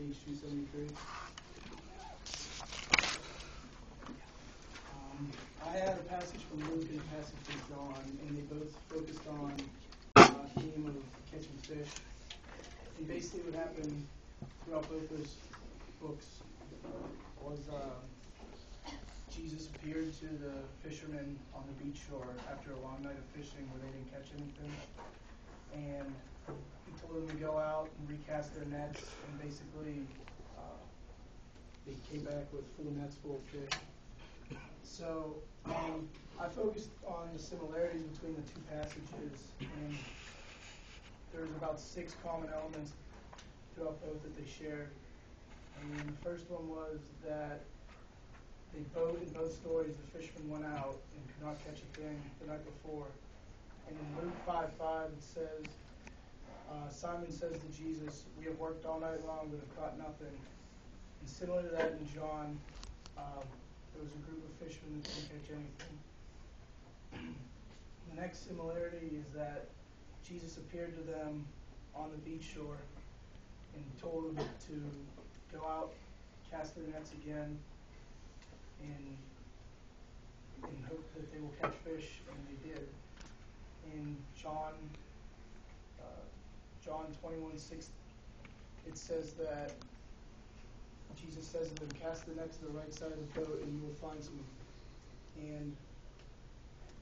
page 273. I had a passage from Luke and a passage from John, and they both focused on the theme of catching fish. And basically what happened throughout both those books was Jesus appeared to the fishermen on the beach shore after a long night of fishing where they didn't catch anything. And he told them to go out and recast their nets, and basically they came back with full nets full of fish. So I focused on the similarities between the two passages, and there's about 6 common elements throughout both that they shared. And the first one was that in both stories, the fishermen went out and could not catch a thing the night before. And in Luke 5:5, it says, Simon says to Jesus, "We have worked all night long, but have caught nothing." And similar to that in John, there was a group of fishermen that didn't catch anything. The next similarity is that Jesus appeared to them on the beach shore and told them to go out, cast their nets again, and hope that they will catch fish, and they did. In John 21:6, it says that Jesus says to them, "Cast the net to the right side of the boat, and you will find some." And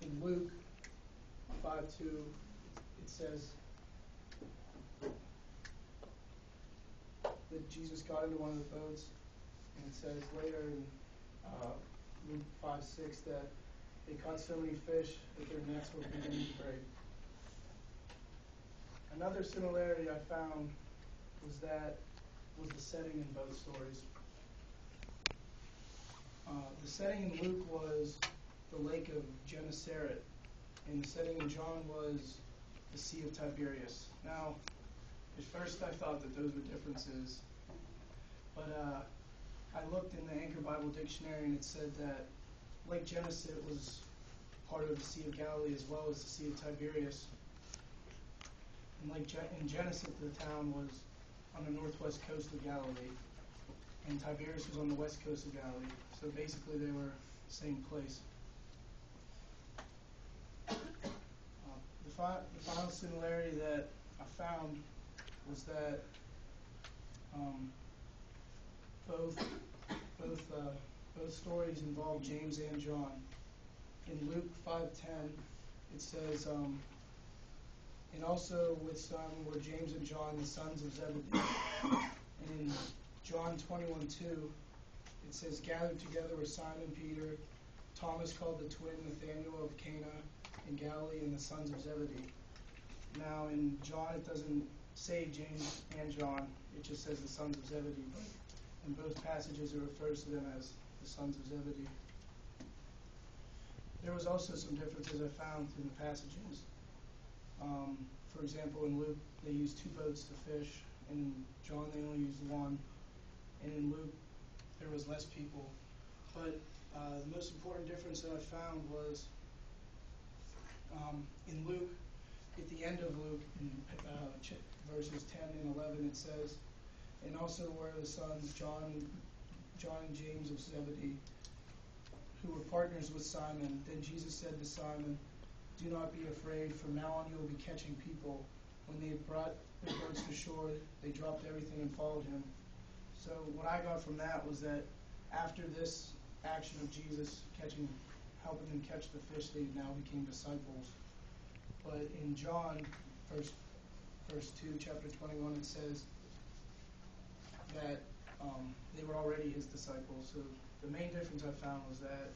in Luke 5:2, it says that Jesus got into one of the boats, and it says later in Luke 5:6 that they caught so many fish that their nets were beginning to break. Another similarity I found was the setting in both stories. The setting in Luke was the lake of Gennesaret, and the setting in John was the Sea of Tiberias. Now, at first I thought that those were differences, but I looked in the Anchor Bible Dictionary, and it said that Lake Gennesaret was part of the Sea of Galilee as well as the Sea of Tiberias. And in Gennesaret, the town was on the northwest coast of Galilee, and Tiberias was on the west coast of Galilee. So basically they were the same place. The final similarity that I found was that both stories involve James and John. In Luke 5:10, it says, "And also with some were James and John, the sons of Zebedee." And in John 21:2, it says, "Gathered together were Simon Peter, Thomas called the twin, Nathanael of Cana in Galilee, and the sons of Zebedee." Now in John it doesn't say James and John, it just says the sons of Zebedee, but in both passages it refers to them as the sons of Zebedee. There was also some differences I found in the passages. For example, in Luke they used 2 boats to fish, and in John they only used 1, and in Luke there was less people. But the most important difference that I found was in Luke, at the end of Luke, in verses 10 and 11, it says, "And also were the sons John and James of Zebedee, who were partners with Simon. Then Jesus said to Simon, 'Do not be afraid, from now on you will be catching people.' When they had brought their boats to shore, they dropped everything and followed him." So what I got from that was that after this action of Jesus helping them catch the fish, they now became disciples. But in John, verse 2, chapter 21, it says that they were already his disciples. So the main difference I found was that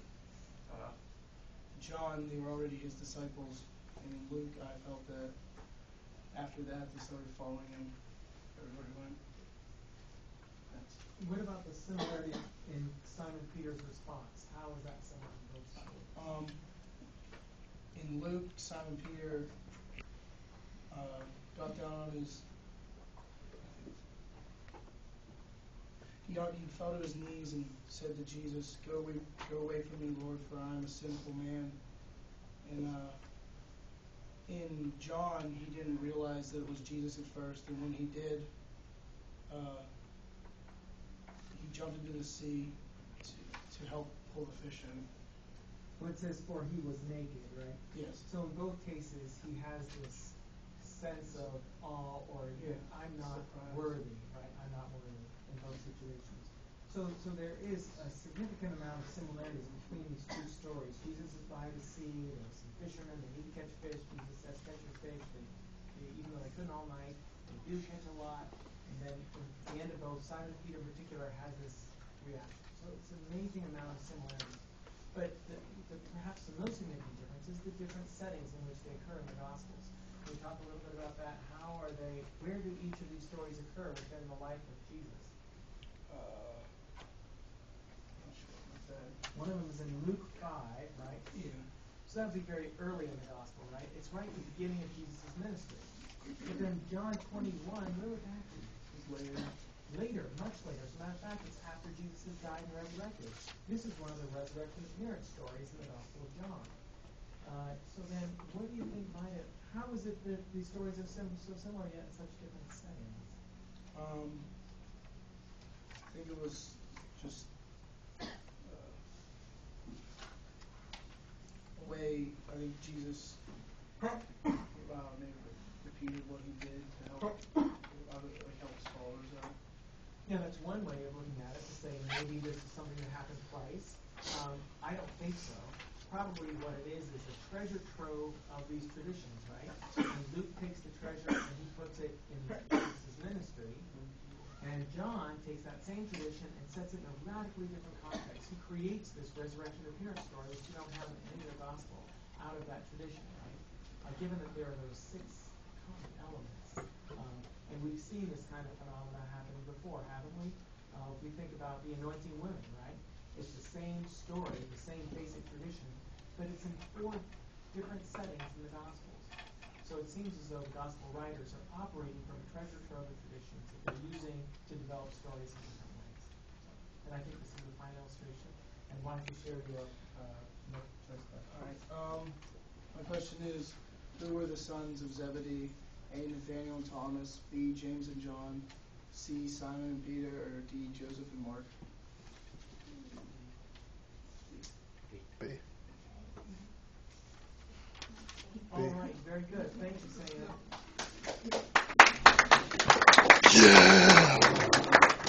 John, they were already his disciples, and in Luke, I felt that after that, they started following him everywhere he went. What about the similarity in Simon Peter's response? How is that similar in both stories? In Luke, Simon Peter got down on his... He fell to his knees and said to Jesus, Go away from me, Lord, for I am a sinful man." And in John, he didn't realize that it was Jesus at first, and when he did, jumped into the sea to help pull the fish in. Well, it says, for he was naked, right? Yes. So in both cases, he has this sense of awe, or I'm not worthy, right? I'm not worthy in both situations. So there is a significant amount of similarities between these two stories. Jesus is by the sea. There's some fishermen. They need to catch fish. Jesus says, catch your fish. Even though they couldn't all night, they do catch a lot. And then at the end of both, Simon Peter in particular has this reaction. So it's an amazing amount of similarities. But perhaps the most significant difference is the different settings in which they occur in the Gospels. Can we talk a little bit about that? Where do each of these stories occur within the life of Jesus? Not sure about that. One of them is in Luke 5, right? Yeah. So that would be very early in the Gospel, right? It's right at the beginning of Jesus' ministry. But then John 21, where would that be? It's later. Later, much later. As a matter of fact, it's after Jesus has died and resurrected. This is one of the resurrection appearance stories in the Gospel of John. So then, what do you think how is it that these stories are so similar yet in such different settings? I think it was just a way, I think Jesus maybe repeated what he did to help his followers out. Yeah, that's one way of looking at it, to say maybe this is something that happened twice. I don't think so. Probably what it is a treasure trove of these traditions, right? And Luke takes the treasure and he puts it in Jesus' ministry. And John takes that same tradition and sets it in a radically different context. He creates this resurrection appearance story, which you don't have in any other gospel, out of that tradition, right? Given that there are those 6 common elements. And we've seen this kind of phenomena happening before, haven't we? If we think about the anointing women, right? It's the same story, the same basic tradition, but it's in 4 different settings in the Gospels. So it seems as though the Gospel writers are operating from a treasure trove of traditions that they're using to develop stories in different ways. And I think this is a fine illustration. And why don't you share your choice question? All right. My question is, who were the sons of Zebedee? A, Nathaniel and Thomas. B, James and John. C, Simon and Peter. Or D, Joseph and Mark. B. All right, very good. Thank you, Sam. Yeah.